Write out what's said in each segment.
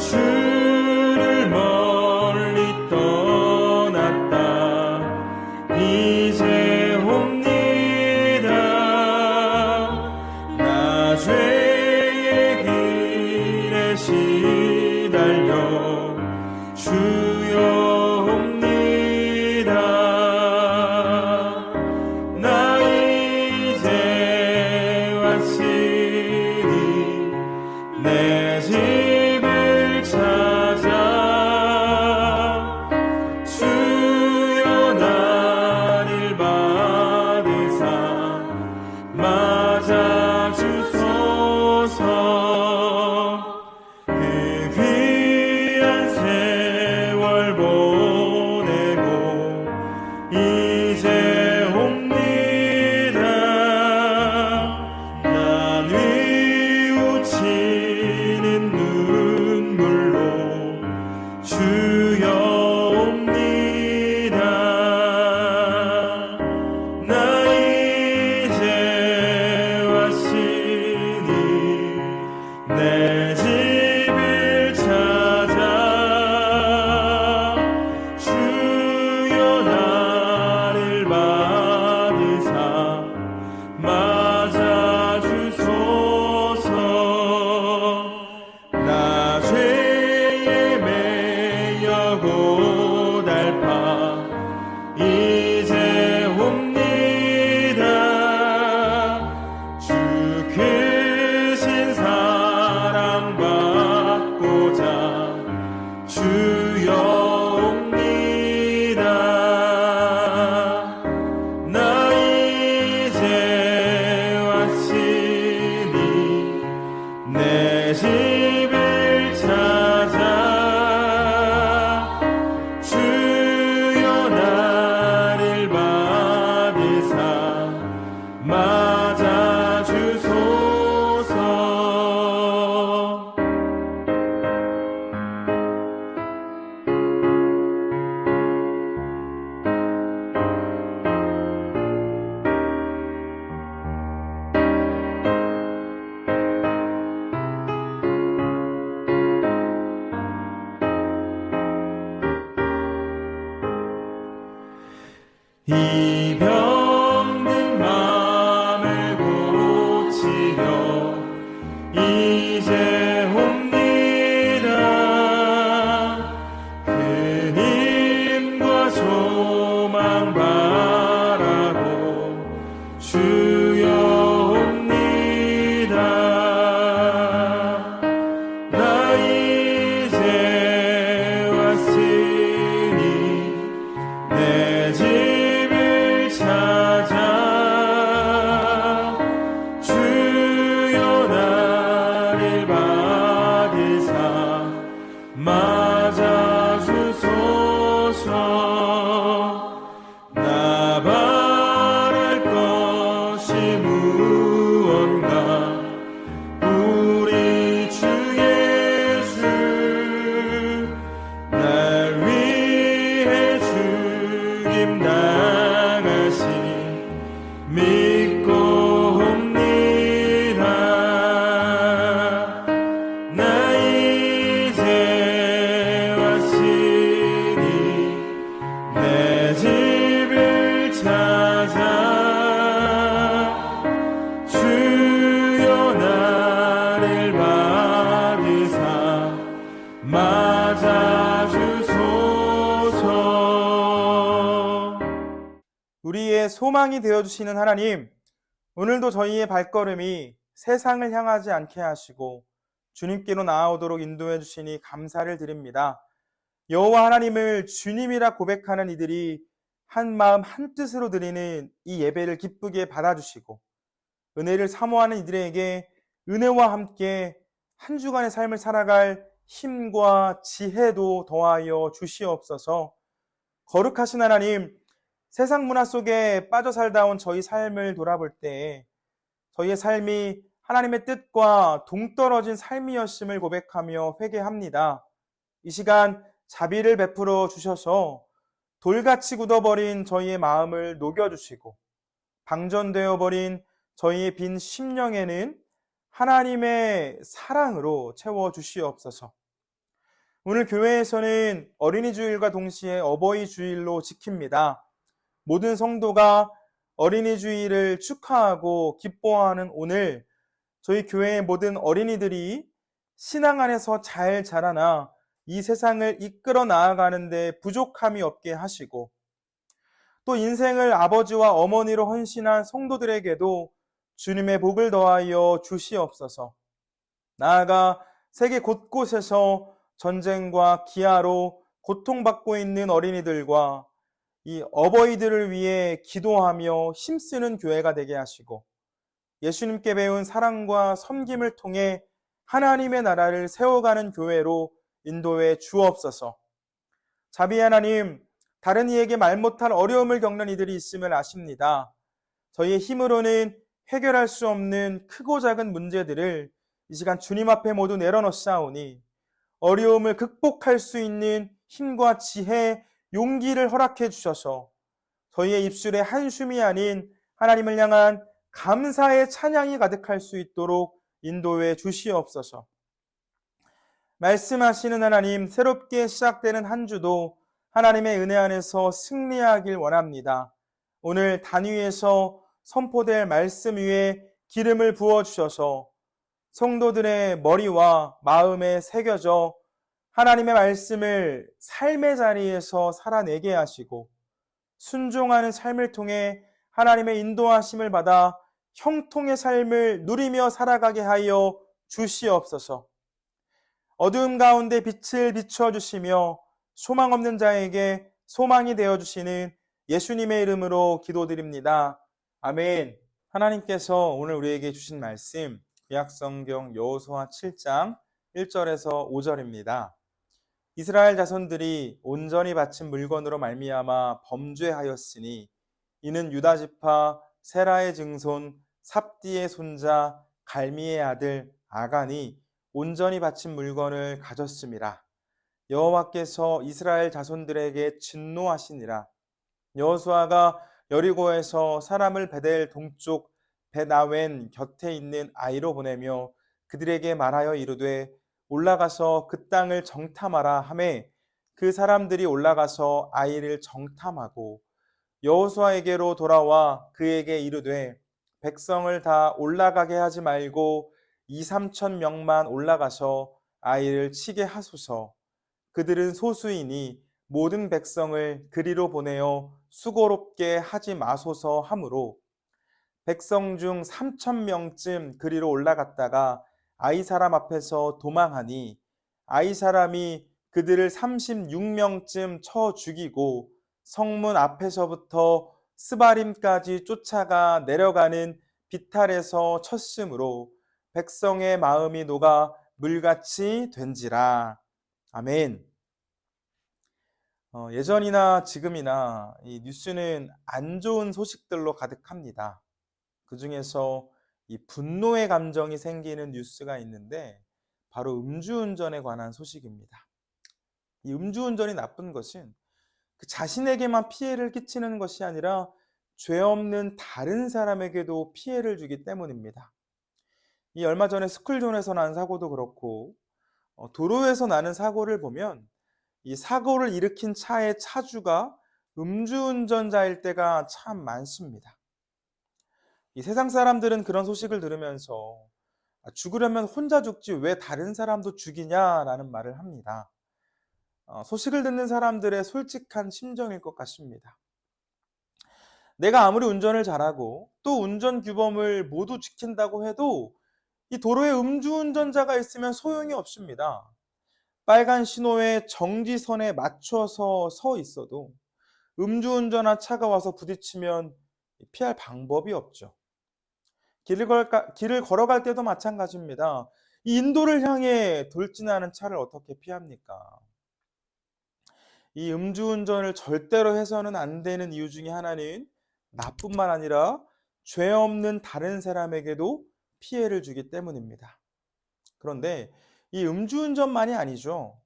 주를 멀리 떠났다. 이제 옵니다. 나 죄의 길에 시달려 주여 옵니다. 나 이제 왔으니 내 집을 찾아 주여 나를 받으사 맞아 주소서. 그 귀한 세월 보내고 이제 옵니다. 난 뉘우치는 눈물로 주여 옵니다. 나 이제 왔으니 내 집을 찾아 주여 나를 받으사 맞아 주소서. 나 죄에 매여 고달파 이제 옵니다. 주 크신 사랑 받고자 주여 옵니다. 나 이제 왔으니 내 집을 찾아 주여 나를 받으사 맞아 주소서. 이 병든 마음을 고치려 이제 옵니다. 큰 힘과 소망 바라고 주여 옵니다. 나 이제 왔으니 내 집을 찾아 주여 나를 받으사 맞아 주소서. 나 바랄 것이 무언가 우리 주 예수 날 위해 죽임 당하신 믿고 옵니다. 나 이제 왔으니 내 집을 찾아 주여 나를 받으사 맞아 주소서. 우리의 소망이 되어주시는 하나님, 오늘도 저희의 발걸음이 세상을 향하지 않게 하시고 주님께로 나아오도록 인도해 주시니 감사를 드립니다. 여호와 하나님을 주님이라 고백하는 이들이 한 마음 한 뜻으로 드리는 이 예배를 기쁘게 받아주시고 은혜를 사모하는 이들에게 은혜와 함께 한 주간의 삶을 살아갈 힘과 지혜도 더하여 주시옵소서. 거룩하신 하나님, 세상 문화 속에 빠져 살다 온 저희 삶을 돌아볼 때 저희의 삶이 하나님의 뜻과 동떨어진 삶이었음을 고백하며 회개합니다. 이 시간 자비를 베풀어 주셔서 돌같이 굳어버린 저희의 마음을 녹여주시고 방전되어 버린 저희의 빈 심령에는 하나님의 사랑으로 채워주시옵소서. 오늘 교회에서는 어린이 주일과 동시에 어버이 주일로 지킵니다. 모든 성도가 어린이 주일을 축하하고 기뻐하는 오늘, 저희 교회의 모든 어린이들이 신앙 안에서 잘 자라나 이 세상을 이끌어 나아가는데 부족함이 없게 하시고, 또 인생을 아버지와 어머니로 헌신한 성도들에게도 주님의 복을 더하여 주시옵소서. 나아가 세계 곳곳에서 전쟁과 기아로 고통받고 있는 어린이들과 이 어버이들을 위해 기도하며 힘쓰는 교회가 되게 하시고, 예수님께 배운 사랑과 섬김을 통해 하나님의 나라를 세워가는 교회로 인도해 주옵소서. 자비 하나님, 다른 이에게 말 못할 어려움을 겪는 이들이 있음을 아십니다. 저희의 힘으로는 해결할 수 없는 크고 작은 문제들을 이 시간 주님 앞에 모두 내려놓사오니 어려움을 극복할 수 있는 힘과 지혜, 용기를 허락해 주셔서 저희의 입술에 한숨이 아닌 하나님을 향한 감사의 찬양이 가득할 수 있도록 인도해 주시옵소서. 말씀하시는 하나님, 새롭게 시작되는 한 주도 하나님의 은혜 안에서 승리하길 원합니다. 오늘 단위에서 선포될 말씀 위에 기름을 부어주셔서 성도들의 머리와 마음에 새겨져 하나님의 말씀을 삶의 자리에서 살아내게 하시고, 순종하는 삶을 통해 하나님의 인도하심을 받아 형통의 삶을 누리며 살아가게 하여 주시옵소서. 어두움 가운데 빛을 비춰주시며 소망 없는 자에게 소망이 되어주시는 예수님의 이름으로 기도드립니다. 아멘. 하나님께서 오늘 우리에게 주신 말씀, 구약성경 여호수아 7장 1절에서 5절입니다. 이스라엘 자손들이 온전히 바친 물건으로 말미암아 범죄하였으니 이는 유다 지파 세라의 증손 삽디의 손자 갈미의 아들 아간이 온전히 바친 물건을 가졌음이라. 여호와께서 이스라엘 자손들에게 진노하시니라. 여호수아가 여리고에서 사람을 베델 동쪽 베나웬 곁에 있는 아이로 보내며 그들에게 말하여 이르되 올라가서 그 땅을 정탐하라 하매 그 사람들이 올라가서 아이를 정탐하고 여호수아에게로 돌아와 그에게 이르되 백성을 다 올라가게 하지 말고 2~3천 명만 올라가서 아이를 치게 하소서. 그들은 소수이니 모든 백성을 그리로 보내어 수고롭게 하지 마소서 하므로 백성 중 3,000명쯤 그리로 올라갔다가 아이 사람 앞에서 도망하니 아이 사람이 그들을 36명쯤 쳐 죽이고 성문 앞에서부터 스바림까지 쫓아가 내려가는 비탈에서 쳤으므로 백성의 마음이 녹아 물같이 된지라. 아멘. 예전이나 지금이나 이 뉴스는 안 좋은 소식들로 가득합니다. 그 중에서 이 분노의 감정이 생기는 뉴스가 있는데 바로 음주운전에 관한 소식입니다. 이 음주운전이 나쁜 것은 그 자신에게만 피해를 끼치는 것이 아니라 죄 없는 다른 사람에게도 피해를 주기 때문입니다. 이 얼마 전에 스쿨존에서 난 사고도 그렇고 도로에서 나는 사고를 보면 이 사고를 일으킨 차의 차주가 음주운전자일 때가 참 많습니다. 이 세상 사람들은 그런 소식을 들으면서 죽으려면 혼자 죽지 왜 다른 사람도 죽이냐라는 말을 합니다. 소식을 듣는 사람들의 솔직한 심정일 것 같습니다. 내가 아무리 운전을 잘하고 또 운전 규범을 모두 지킨다고 해도 이 도로에 음주운전자가 있으면 소용이 없습니다. 빨간 신호에 정지선에 맞춰서 서 있어도 음주운전한 차가 와서 부딪히면 피할 방법이 없죠. 길을 걸어갈 때도 마찬가지입니다. 이 인도를 향해 돌진하는 차를 어떻게 피합니까? 이 음주운전을 절대로 해서는 안 되는 이유 중에 하나는 나뿐만 아니라 죄 없는 다른 사람에게도 피해를 주기 때문입니다. 그런데 이 음주운전만이 아니죠.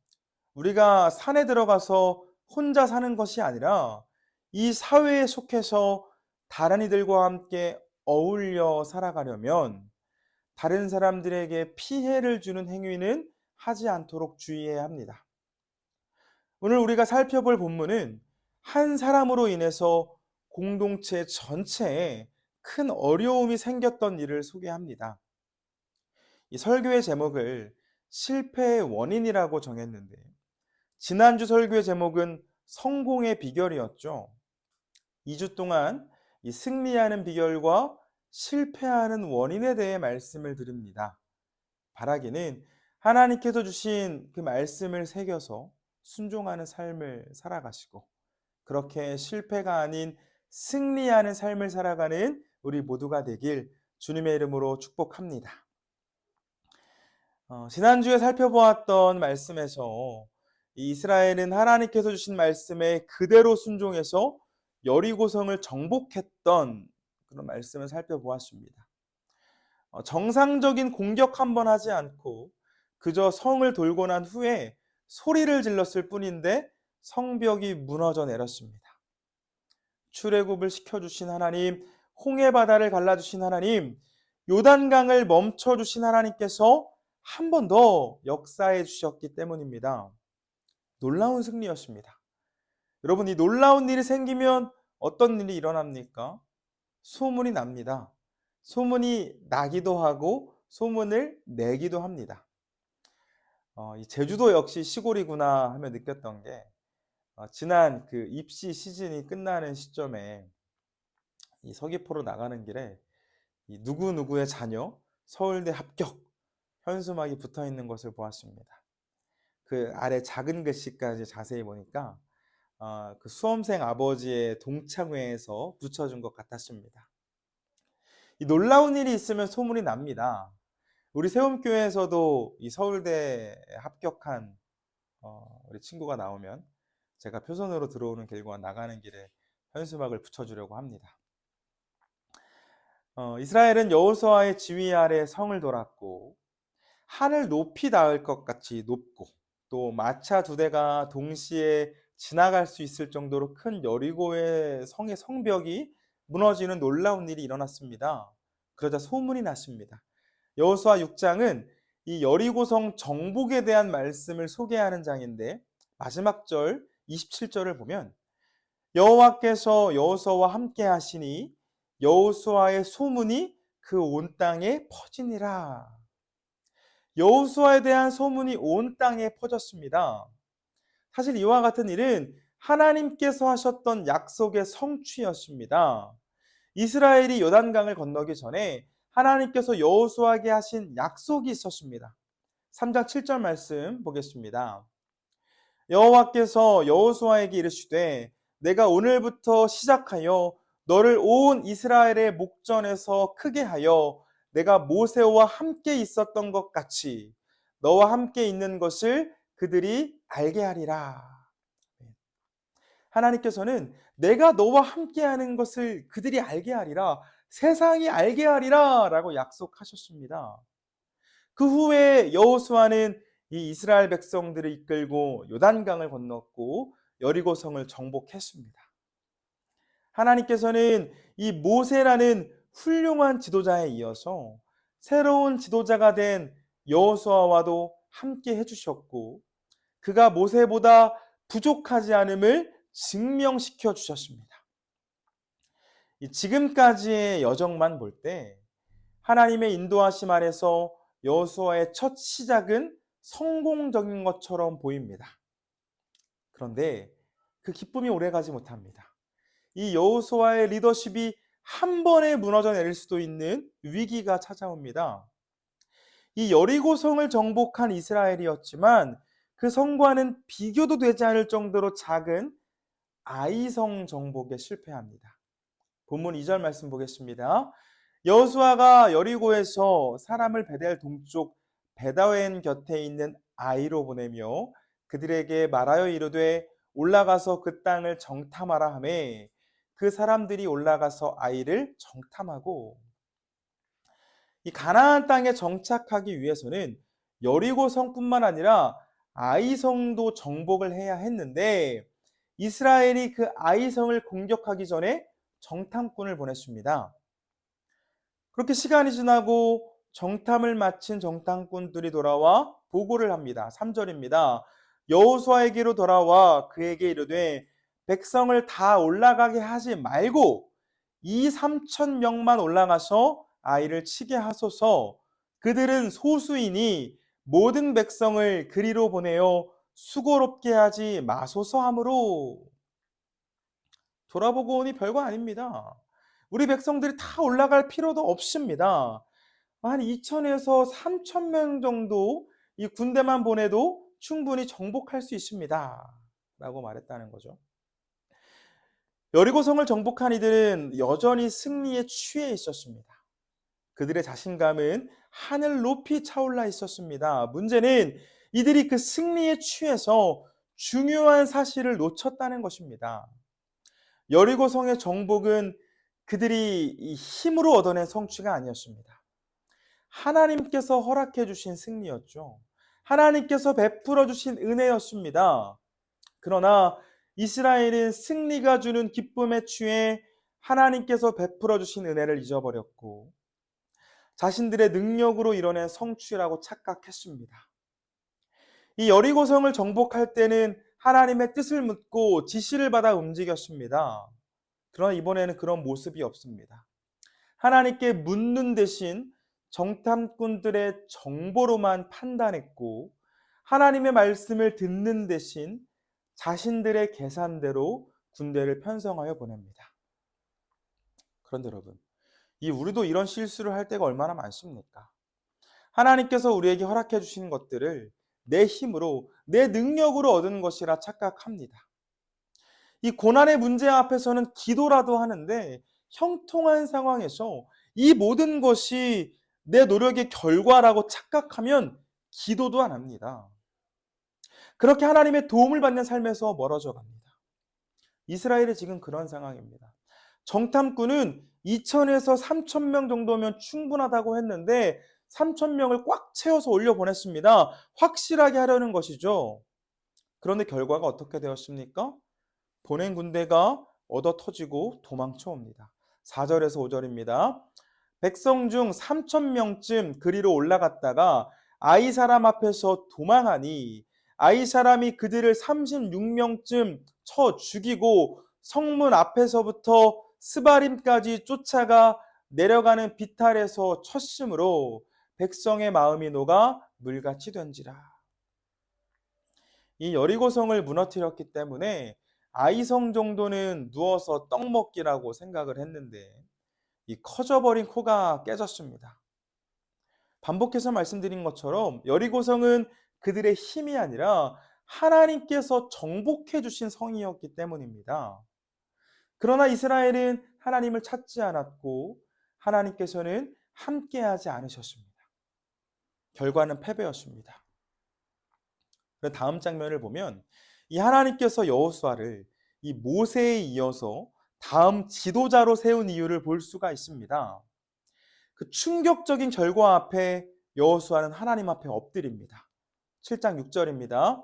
우리가 산에 들어가서 혼자 사는 것이 아니라 이 사회에 속해서 다른 이들과 함께 어울려 살아가려면 다른 사람들에게 피해를 주는 행위는 하지 않도록 주의해야 합니다. 오늘 우리가 살펴볼 본문은 한 사람으로 인해서 공동체 전체에 큰 어려움이 생겼던 일을 소개합니다. 이 설교의 제목을 실패의 원인이라고 정했는데, 지난주 설교의 제목은 성공의 비결이었죠. 2주 동안 이 승리하는 비결과 실패하는 원인에 대해 말씀을 드립니다. 바라기는 하나님께서 주신 그 말씀을 새겨서 순종하는 삶을 살아가시고, 그렇게 실패가 아닌 승리하는 삶을 살아가는 우리 모두가 되길 주님의 이름으로 축복합니다. 지난주에 살펴보았던 말씀에서 이스라엘은 하나님께서 주신 말씀에 그대로 순종해서 여리고성을 정복했던 그런 말씀을 살펴보았습니다. 정상적인 공격 한번 하지 않고 그저 성을 돌고 난 후에 소리를 질렀을 뿐인데 성벽이 무너져 내렸습니다. 출애굽을 시켜주신 하나님, 홍해 바다를 갈라주신 하나님, 요단강을 멈춰주신 하나님께서 한 번 더 역사해 주셨기 때문입니다. 놀라운 승리였습니다. 여러분, 이 놀라운 일이 생기면 어떤 일이 일어납니까? 소문이 납니다. 소문이 나기도 하고 소문을 내기도 합니다. 이 제주도 역시 시골이구나 하며 느꼈던 게, 지난 그 입시 시즌이 끝나는 시점에 이 서귀포로 나가는 길에 이 누구누구의 자녀 서울대 합격 현수막이 붙어 있는 것을 보았습니다. 그 아래 작은 글씨까지 자세히 보니까 그 수험생 아버지의 동창회에서 붙여준 것 같았습니다. 이 놀라운 일이 있으면 소문이 납니다. 우리 세움교회에서도 이 서울대에 합격한 우리 친구가 나오면 제가 표선으로 들어오는 길과 나가는 길에 현수막을 붙여주려고 합니다. 이스라엘은 여호수아의 지휘 아래 성을 돌았고, 하늘 높이 닿을 것 같이 높고, 또 마차 2대가 동시에 지나갈 수 있을 정도로 큰 여리고의 성의 성벽이 무너지는 놀라운 일이 일어났습니다. 그러자 소문이 났습니다. 여호수아 6장은 이 여리고성 정복에 대한 말씀을 소개하는 장인데, 마지막 절 27절을 보면 여호와께서 여호수아와 함께 하시니 여호수아의 소문이 그 온 땅에 퍼지니라. 여호수아에 대한 소문이 온 땅에 퍼졌습니다. 사실 이와 같은 일은 하나님께서 하셨던 약속의 성취였습니다. 이스라엘이 요단강을 건너기 전에 하나님께서 여호수아에게 하신 약속이 있었습니다. 3장 7절 말씀 보겠습니다. 여호와께서 여호수아에게 이르시되 내가 오늘부터 시작하여 너를 온 이스라엘의 목전에서 크게 하여 내가 모세와 함께 있었던 것 같이 너와 함께 있는 것을 그들이 알게 하리라. 하나님께서는 내가 너와 함께하는 것을 그들이 알게 하리라, 세상이 알게 하리라 라고 약속하셨습니다. 그 후에 여호수아는 이 이스라엘 백성들을 이끌고 요단강을 건넜고 여리고성을 정복했습니다. 하나님께서는 이 모세라는 훌륭한 지도자에 이어서 새로운 지도자가 된 여호수아와도 함께 해주셨고, 그가 모세보다 부족하지 않음을 증명시켜 주셨습니다. 지금까지의 여정만 볼 때 하나님의 인도하심 아래서 여호수아의 첫 시작은 성공적인 것처럼 보입니다. 그런데 그 기쁨이 오래가지 못합니다. 이 여호수아의 리더십이 한 번에 무너져 내릴 수도 있는 위기가 찾아옵니다. 이 여리고성을 정복한 이스라엘이었지만 그 성과는 비교도 되지 않을 정도로 작은 아이성 정복에 실패합니다. 본문 2절 말씀 보겠습니다. 여호수아가 여리고에서 사람을 베델 동쪽 베다웬 곁에 있는 아이로 보내며 그들에게 말하여 이르되 올라가서 그 땅을 정탐하라 하매 그 사람들이 올라가서 아이를 정탐하고, 이 가나안 땅에 정착하기 위해서는 여리고성뿐만 아니라 아이성도 정복을 해야 했는데 이스라엘이 그 아이성을 공격하기 전에 정탐꾼을 보냈습니다. 그렇게 시간이 지나고 정탐을 마친 정탐꾼들이 돌아와 보고를 합니다. 3절입니다. 여호수아에게로 돌아와 그에게 이르되 백성을 다 올라가게 하지 말고 2~3천 명만 올라가서 아이를 치게 하소서. 그들은 소수이니 모든 백성을 그리로 보내어 수고롭게 하지 마소서 하므로. 돌아보고 오니 별거 아닙니다. 우리 백성들이 다 올라갈 필요도 없습니다. 한 2천에서 3천 명 정도 이 군대만 보내도 충분히 정복할 수 있습니다. 라고 말했다는 거죠. 여리고성을 정복한 이들은 여전히 승리에 취해 있었습니다. 그들의 자신감은 하늘 높이 차올라 있었습니다. 문제는 이들이 그 승리에 취해서 중요한 사실을 놓쳤다는 것입니다. 여리고성의 정복은 그들이 이 힘으로 얻어낸 성취가 아니었습니다. 하나님께서 허락해 주신 승리였죠. 하나님께서 베풀어 주신 은혜였습니다. 그러나 이스라엘은 승리가 주는 기쁨에 취해 하나님께서 베풀어 주신 은혜를 잊어버렸고 자신들의 능력으로 이뤄낸 성취라고 착각했습니다. 이 여리고성을 정복할 때는 하나님의 뜻을 묻고 지시를 받아 움직였습니다. 그러나 이번에는 그런 모습이 없습니다. 하나님께 묻는 대신 정탐꾼들의 정보로만 판단했고 하나님의 말씀을 듣는 대신 자신들의 계산대로 군대를 편성하여 보냅니다. 그런데 여러분, 우리도 이런 실수를 할 때가 얼마나 많습니까? 하나님께서 우리에게 허락해 주신 것들을 내 힘으로, 내 능력으로 얻은 것이라 착각합니다. 이 고난의 문제 앞에서는 기도라도 하는데 형통한 상황에서 이 모든 것이 내 노력의 결과라고 착각하면 기도도 안 합니다. 그렇게 하나님의 도움을 받는 삶에서 멀어져 갑니다. 이스라엘이 지금 그런 상황입니다. 정탐꾼은 2천에서 3천 명 정도면 충분하다고 했는데 3천 명을 꽉 채워서 올려보냈습니다. 확실하게 하려는 것이죠. 그런데 결과가 어떻게 되었습니까? 보낸 군대가 얻어 터지고 도망쳐 옵니다. 4절에서 5절입니다. 백성 중 3천 명쯤 그리로 올라갔다가 아이 사람 앞에서 도망하니 아이 사람이 그들을 36명쯤 쳐 죽이고 성문 앞에서부터 스바림까지 쫓아가 내려가는 비탈에서 쳤으므로 백성의 마음이 녹아 물같이 된지라. 이 여리고성을 무너뜨렸기 때문에 아이성 정도는 누워서 떡 먹기라고 생각을 했는데 이 커져버린 코가 깨졌습니다. 반복해서 말씀드린 것처럼 여리고성은 그들의 힘이 아니라 하나님께서 정복해 주신 성이었기 때문입니다. 그러나 이스라엘은 하나님을 찾지 않았고 하나님께서는 함께하지 않으셨습니다. 결과는 패배였습니다. 다음 장면을 보면 이 하나님께서 여호수아를 이 모세에 이어서 다음 지도자로 세운 이유를 볼 수가 있습니다. 그 충격적인 결과 앞에 여호수아는 하나님 앞에 엎드립니다. 7장 6절입니다.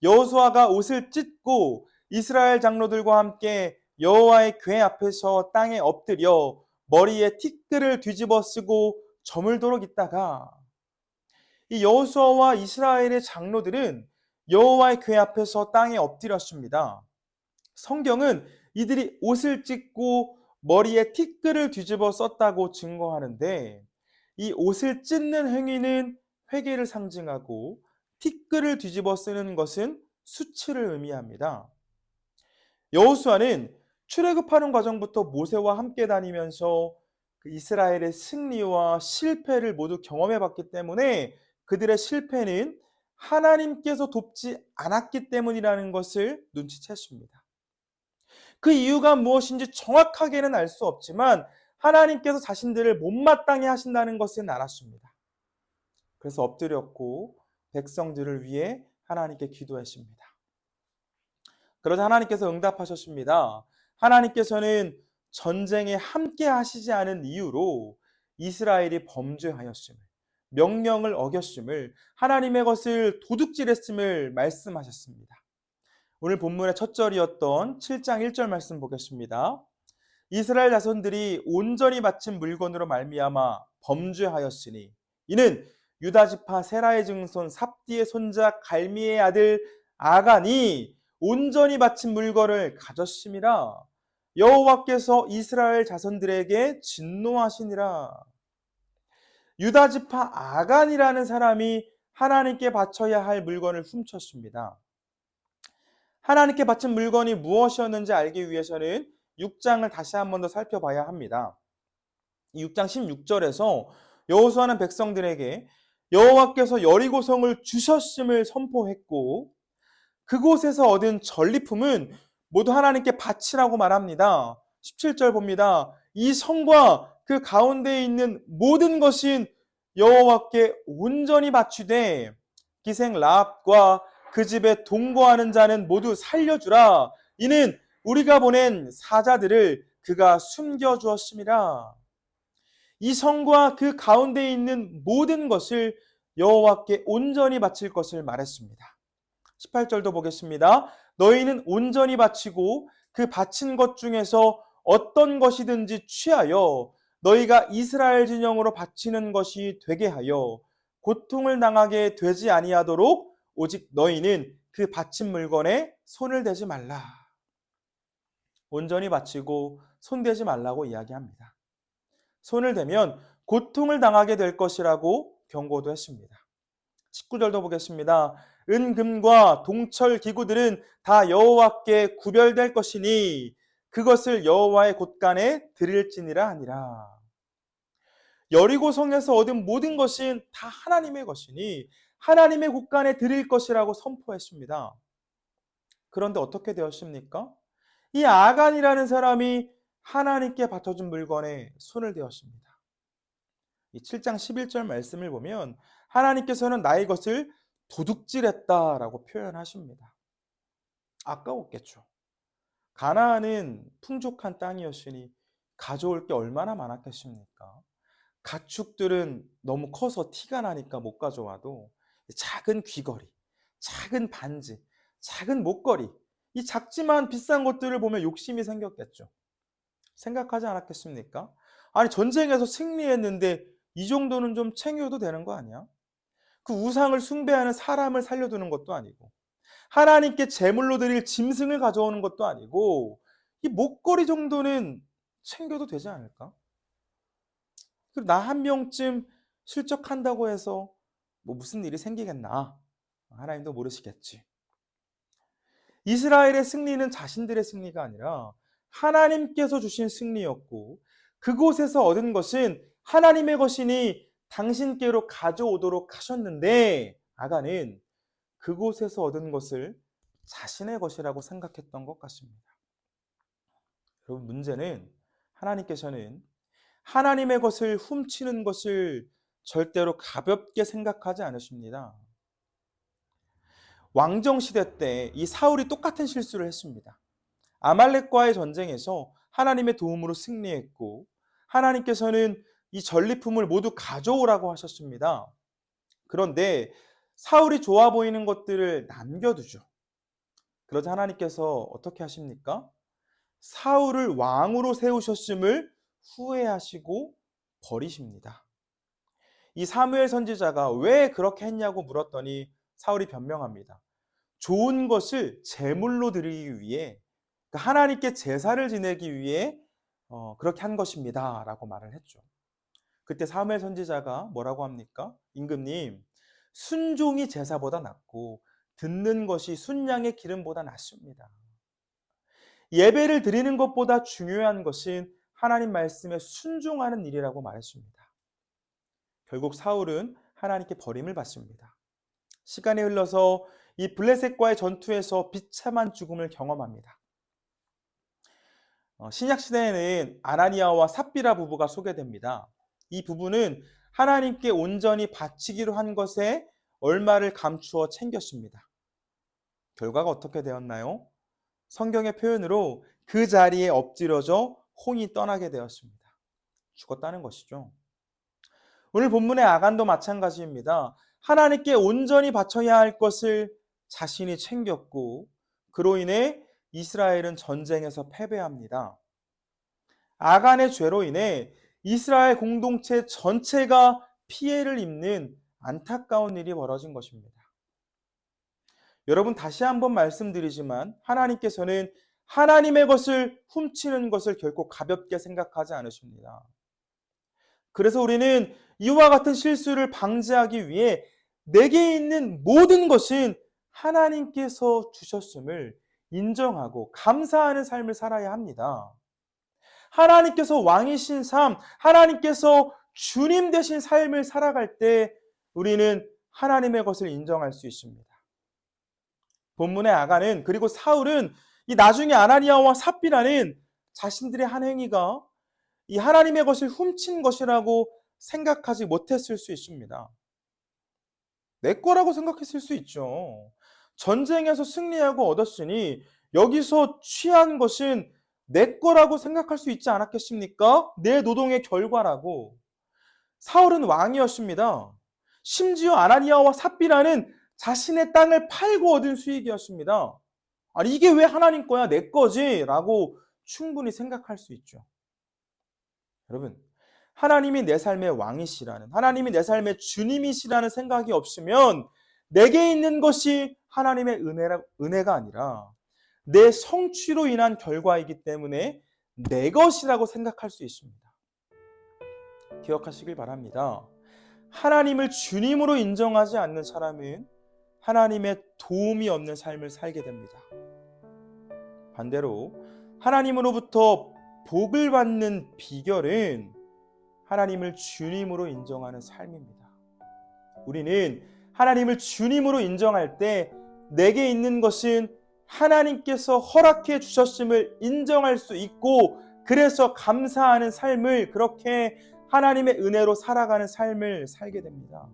여호수아가 옷을 찢고 이스라엘 장로들과 함께 여호와의 궤 앞에서 땅에 엎드려 머리에 티끌을 뒤집어 쓰고 저물도록 있다가 이 여호수아와 이스라엘의 장로들은 여호와의 궤 앞에서 땅에 엎드렸습니다. 성경은 이들이 옷을 찢고 머리에 티끌을 뒤집어 썼다고 증거하는데 이 옷을 찢는 행위는 회개를 상징하고 티끌을 뒤집어 쓰는 것은 수치를 의미합니다. 여호수아는 출애굽하는 과정부터 모세와 함께 다니면서 그 이스라엘의 승리와 실패를 모두 경험해 봤기 때문에 그들의 실패는 하나님께서 돕지 않았기 때문이라는 것을 눈치챘습니다. 그 이유가 무엇인지 정확하게는 알 수 없지만 하나님께서 자신들을 못마땅해 하신다는 것은 알았습니다. 그래서 엎드렸고 백성들을 위해 하나님께 기도했습니다. 그러자 하나님께서 응답하셨습니다. 하나님께서는 전쟁에 함께 하시지 않은 이유로 이스라엘이 범죄하였음을, 명령을 어겼음을, 하나님의 것을 도둑질했음을 말씀하셨습니다. 오늘 본문의 첫 절이었던 7장 1절 말씀 보겠습니다. 이스라엘 자손들이 온전히 바친 물건으로 말미암아 범죄하였으니 이는 유다 지파 세라의 증손 삽디의 손자 갈미의 아들 아간이 온전히 바친 물건을 가졌음이라. 여호와께서 이스라엘 자손들에게 진노하시니라. 유다 지파 아간이라는 사람이 하나님께 바쳐야 할 물건을 훔쳤습니다. 하나님께 바친 물건이 무엇이었는지 알기 위해서는 6장을 다시 한 번 더 살펴봐야 합니다. 6장 16절에서 여호수아는 백성들에게 여호와께서 여리고성을 주셨음을 선포했고 그곳에서 얻은 전리품은 모두 하나님께 바치라고 말합니다. 17절 봅니다. 이 성과 그 가운데에 있는 모든 것은 여호와께 온전히 바치되 기생 라합과 그 집에 동거하는 자는 모두 살려주라. 이는 우리가 보낸 사자들을 그가 숨겨주었습니다. 이 성과 그 가운데에 있는 모든 것을 여호와께 온전히 바칠 것을 말했습니다. 18절도 보겠습니다. 너희는 온전히 바치고 그 바친 것 중에서 어떤 것이든지 취하여 너희가 이스라엘 진영으로 바치는 것이 되게 하여 고통을 당하게 되지 아니하도록 오직 너희는 그 바친 물건에 손을 대지 말라. 온전히 바치고 손대지 말라고 이야기합니다. 손을 대면 고통을 당하게 될 것이라고 경고도 했습니다. 19절도 보겠습니다. 은금과 동철 기구들은 다 여호와께 구별될 것이니 그것을 여호와의 곳간에 드릴지니라 하니라. 여리고성에서 얻은 모든 것은 다 하나님의 것이니 하나님의 곳간에 드릴 것이라고 선포했습니다. 그런데 어떻게 되었습니까? 이 아간이라는 사람이 하나님께 바쳐준 물건에 손을 대었습니다. 이 7장 11절 말씀을 보면 하나님께서는 나의 것을 도둑질했다라고 표현하십니다. 아까웠겠죠. 가나안은 풍족한 땅이었으니 가져올 게 얼마나 많았겠습니까? 가축들은 너무 커서 티가 나니까 못 가져와도 작은 귀걸이, 작은 반지, 작은 목걸이, 이 작지만 비싼 것들을 보면 욕심이 생겼겠죠. 생각하지 않았겠습니까? 아니 전쟁에서 승리했는데 이 정도는 좀 챙겨도 되는 거 아니야? 그 우상을 숭배하는 사람을 살려두는 것도 아니고 하나님께 제물로 드릴 짐승을 가져오는 것도 아니고 이 목걸이 정도는 챙겨도 되지 않을까? 나 한 명쯤 실적한다고 해서 뭐 무슨 일이 생기겠나? 하나님도 모르시겠지. 이스라엘의 승리는 자신들의 승리가 아니라 하나님께서 주신 승리였고 그곳에서 얻은 것은 하나님의 것이니 당신께로 가져오도록 하셨는데 아간은 그곳에서 얻은 것을 자신의 것이라고 생각했던 것 같습니다. 여러분 문제는 하나님께서는 하나님의 것을 훔치는 것을 절대로 가볍게 생각하지 않으십니다. 왕정시대 때 이 사울이 똑같은 실수를 했습니다. 아말렉과의 전쟁에서 하나님의 도움으로 승리했고 하나님께서는 이 전리품을 모두 가져오라고 하셨습니다. 그런데 사울이 좋아 보이는 것들을 남겨두죠. 그러자 하나님께서 어떻게 하십니까? 사울을 왕으로 세우셨음을 후회하시고 버리십니다. 이 사무엘 선지자가 왜 그렇게 했냐고 물었더니 사울이 변명합니다. 좋은 것을 제물로 드리기 위해 하나님께 제사를 지내기 위해 그렇게 한 것입니다 라고 말을 했죠. 그때 사무엘 선지자가 뭐라고 합니까? 임금님, 순종이 제사보다 낫고 듣는 것이 순양의 기름보다 낫습니다. 예배를 드리는 것보다 중요한 것은 하나님 말씀에 순종하는 일이라고 말했습니다. 결국 사울은 하나님께 버림을 받습니다. 시간이 흘러서 이 블레셋과의 전투에서 비참한 죽음을 경험합니다. 신약 시대에는 아나니아와 삽비라 부부가 소개됩니다. 이 부부는 하나님께 온전히 바치기로 한 것에 얼마를 감추어 챙겼습니다. 결과가 어떻게 되었나요? 성경의 표현으로 그 자리에 엎드려져 혼이 떠나게 되었습니다. 죽었다는 것이죠. 오늘 본문의 아간도 마찬가지입니다. 하나님께 온전히 바쳐야 할 것을 자신이 챙겼고 그로 인해 이스라엘은 전쟁에서 패배합니다. 아간의 죄로 인해 이스라엘 공동체 전체가 피해를 입는 안타까운 일이 벌어진 것입니다. 여러분, 다시 한번 말씀드리지만 하나님께서는 하나님의 것을 훔치는 것을 결코 가볍게 생각하지 않으십니다. 그래서 우리는 이와 같은 실수를 방지하기 위해 내게 있는 모든 것은 하나님께서 주셨음을 인정하고 감사하는 삶을 살아야 합니다. 하나님께서 왕이신 삶, 하나님께서 주님 되신 삶을 살아갈 때 우리는 하나님의 것을 인정할 수 있습니다. 본문의 아간은, 그리고 사울은 이 나중에 아나니아와 삽비라는 자신들의 한 행위가 이 하나님의 것을 훔친 것이라고 생각하지 못했을 수 있습니다. 내 거라고 생각했을 수 있죠. 전쟁에서 승리하고 얻었으니 여기서 취한 것은 내 거라고 생각할 수 있지 않았겠습니까? 내 노동의 결과라고. 사울은 왕이었습니다. 심지어 아나니아와 삽비라는 자신의 땅을 팔고 얻은 수익이었습니다. 아니, 이게 왜 하나님 거야? 내 거지? 라고 충분히 생각할 수 있죠. 여러분, 하나님이 내 삶의 왕이시라는, 하나님이 내 삶의 주님이시라는 생각이 없으면 내게 있는 것이 하나님의 은혜가 아니라 내 성취로 인한 결과이기 때문에 내 것이라고 생각할 수 있습니다. 기억하시길 바랍니다. 하나님을 주님으로 인정하지 않는 사람은 하나님의 도움이 없는 삶을 살게 됩니다. 반대로 하나님으로부터 복을 받는 비결은 하나님을 주님으로 인정하는 삶입니다. 우리는 하나님을 주님으로 인정할 때 내게 있는 것은 하나님께서 허락해 주셨음을 인정할 수 있고, 그래서 감사하는 삶을, 그렇게 하나님의 은혜로 살아가는 삶을 살게 됩니다.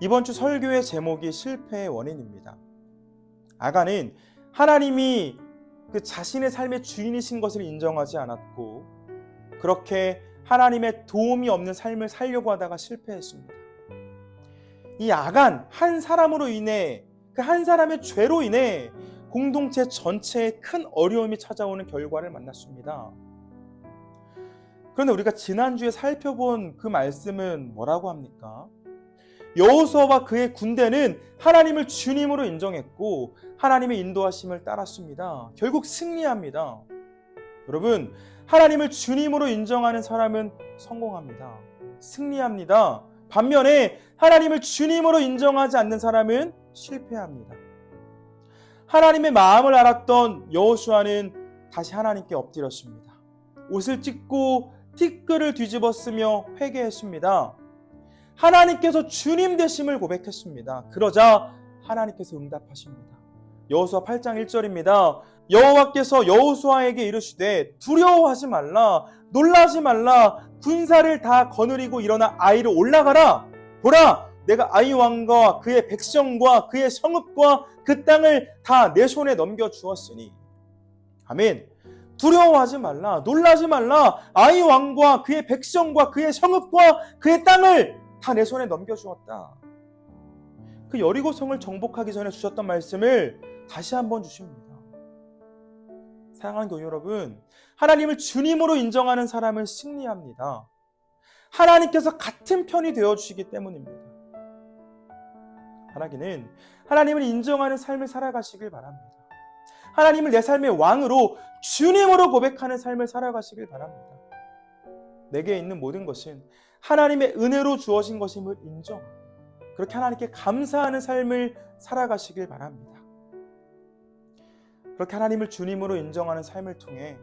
이번 주 설교의 제목이 실패의 원인입니다. 아간은 하나님이 그 자신의 삶의 주인이신 것을 인정하지 않았고, 그렇게 하나님의 도움이 없는 삶을 살려고 하다가 실패했습니다. 이 아간 한 사람으로 인해, 그 한 사람의 죄로 인해 공동체 전체에 큰 어려움이 찾아오는 결과를 만났습니다. 그런데 우리가 지난주에 살펴본 그 말씀은 뭐라고 합니까? 여호수아와 그의 군대는 하나님을 주님으로 인정했고 하나님의 인도하심을 따랐습니다. 결국 승리합니다. 여러분, 하나님을 주님으로 인정하는 사람은 성공합니다. 승리합니다. 반면에 하나님을 주님으로 인정하지 않는 사람은 실패합니다. 하나님의 마음을 알았던 여호수아는 다시 하나님께 엎드렸습니다. 옷을 찢고 티끌을 뒤집어 쓰며 회개했습니다. 하나님께서 주님 되심을 고백했습니다. 그러자 하나님께서 응답하십니다. 여호수아 8장 1절입니다. 여호와께서 여호수아에게 이르시되 두려워하지 말라, 놀라지 말라, 군사를 다 거느리고 일어나 아이로 올라가라. 보라, 내가 아이 왕과 그의 백성과 그의 성읍과 그 땅을 다 내 손에 넘겨 주었으니. 아멘. 두려워하지 말라, 놀라지 말라, 아이 왕과 그의 백성과 그의 성읍과 그의 땅을 다 내 손에 넘겨주었다. 그 여리고성을 정복하기 전에 주셨던 말씀을 다시 한번 주십니다. 사랑하는 교회 여러분, 하나님을 주님으로 인정하는 사람은 승리합니다. 하나님께서 같은 편이 되어주시기 때문입니다. 하나님은 하나님을 인정하는 삶을 살아가시길 바랍니다. 하나님을 내 삶의 왕으로, 주님으로 고백하는 삶을 살아가시길 바랍니다. 내게 있는 모든 것은 하나님의 은혜로 주어진 것임을 인정하고, 그렇게 하나님께 감사하는 삶을 살아가시길 바랍니다. 그렇게 하나님을 주님으로 인정하는 삶을 통해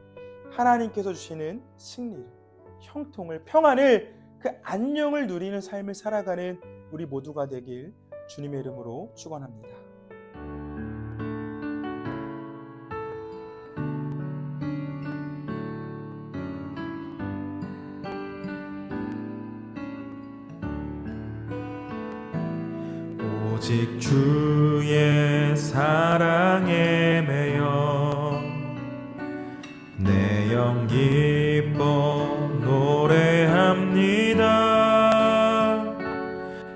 하나님께서 주시는 승리를, 형통을, 평안을, 그 안녕을 누리는 삶을 살아가는 우리 모두가 되길 주님의 이름으로 축원합니다. 오직 주의 사랑에 매여 내 영 기뻐 노래합니다.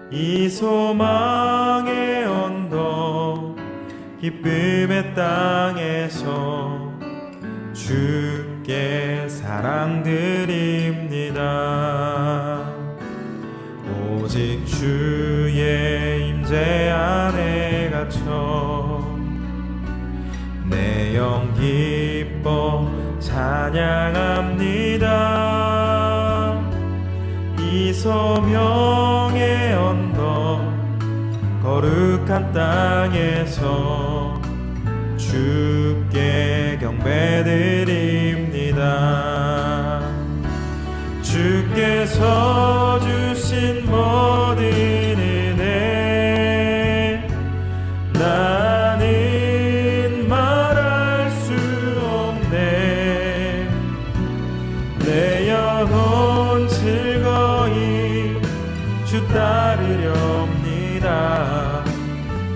이 소망의 언덕 기쁨의 땅에서 주께 사랑드립니다. 오직 주의 임재 안에 갇혀 이 소명의 언덕 거룩한 땅에서 주께 경배드립니다. 주께서 주신 모든 은혜 나는 말할 수 없네. 내 영혼 즐거이 주 따르렵니다.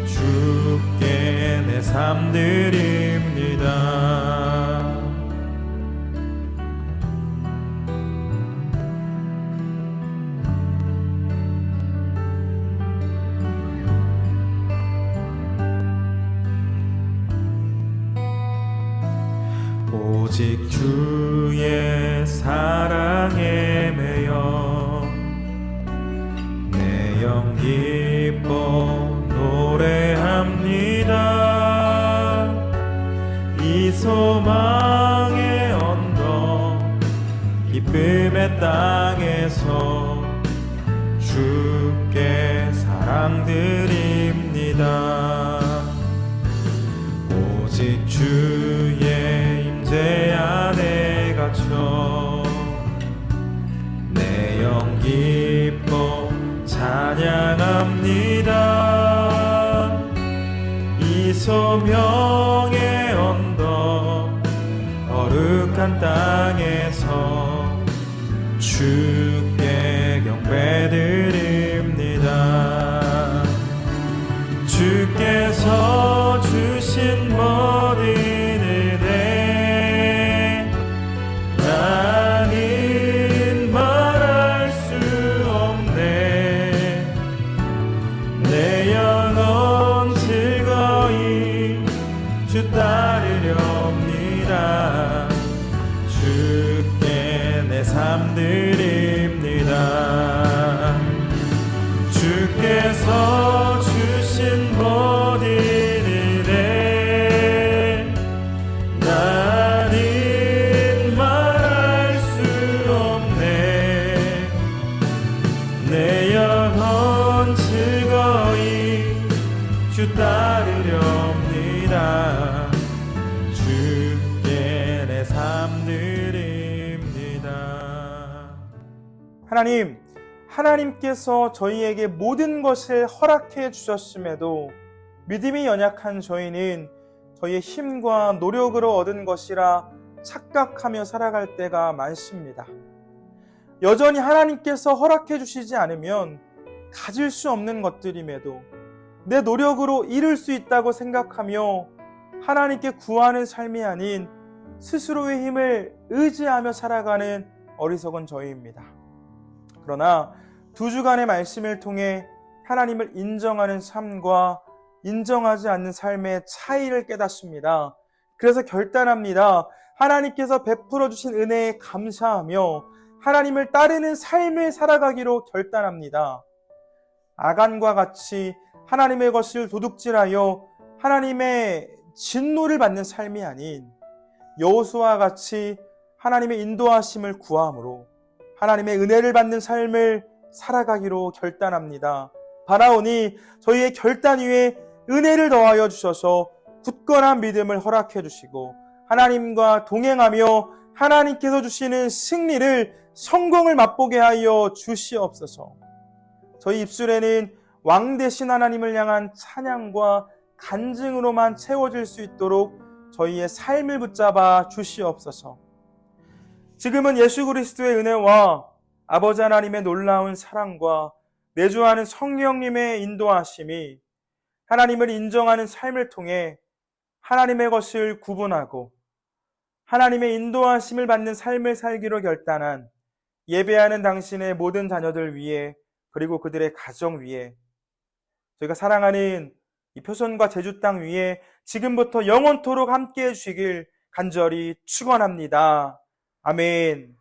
주께 내 삶 드립니다. 오직 주의 사랑에 매여 내 영 기뻐 노래합니다. 이 소망의 언덕 기쁨의 땅에서 주께 사랑드립니다. 오직 주의 임재 안에 갇혀 내 영 기뻐 찬양합니다. 이 소명의 언덕 거룩한 땅에서 주께 경배드립니다. 주께서 주신 모든 은혜 나는 말할 수 없네. 내 영혼 즐거이 주 따르렵니다. 주께 내 삶 드립니다. 주께서 주신 모든 은혜 나는 말할 수 없네. 내 영혼 즐거이 주 따르렵니다. 주께 내 삶 드립니다. 하나님께서 저희에게 모든 것을 허락해 주셨음에도 믿음이 연약한 저희는 저희의 힘과 노력으로 얻은 것이라 착각하며 살아갈 때가 많습니다. 여전히 하나님께서 허락해 주시지 않으면 가질 수 없는 것들임에도 내 노력으로 이룰 수 있다고 생각하며 하나님께 구하는 삶이 아닌 스스로의 힘을 의지하며 살아가는 어리석은 저희입니다. 그러나 두 주간의 말씀을 통해 하나님을 인정하는 삶과 인정하지 않는 삶의 차이를 깨닫습니다. 그래서 결단합니다. 하나님께서 베풀어 주신 은혜에 감사하며 하나님을 따르는 삶을 살아가기로 결단합니다. 아간과 같이 하나님의 것을 도둑질하여 하나님의 진노를 받는 삶이 아닌 여호수아와 같이 하나님의 인도하심을 구함으로 하나님의 은혜를 받는 삶을 살아가기로 결단합니다. 바라오니 저희의 결단 위에 은혜를 더하여 주셔서 굳건한 믿음을 허락해 주시고 하나님과 동행하며 하나님께서 주시는 승리를 성공을 맛보게 하여 주시옵소서. 저희 입술에는 왕 되신 하나님을 향한 찬양과 간증으로만 채워질 수 있도록 저희의 삶을 붙잡아 주시옵소서. 지금은 예수 그리스도의 은혜와 아버지 하나님의 놀라운 사랑과 내주하는 성령님의 인도하심이 하나님을 인정하는 삶을 통해 하나님의 것을 구분하고 하나님의 인도하심을 받는 삶을 살기로 결단한 예배하는 당신의 모든 자녀들 위해 그리고 그들의 가정 위에 저희가 사랑하는 이 표선과 제주 땅 위에 지금부터 영원토록 함께해 주시길 간절히 축원합니다. 아멘.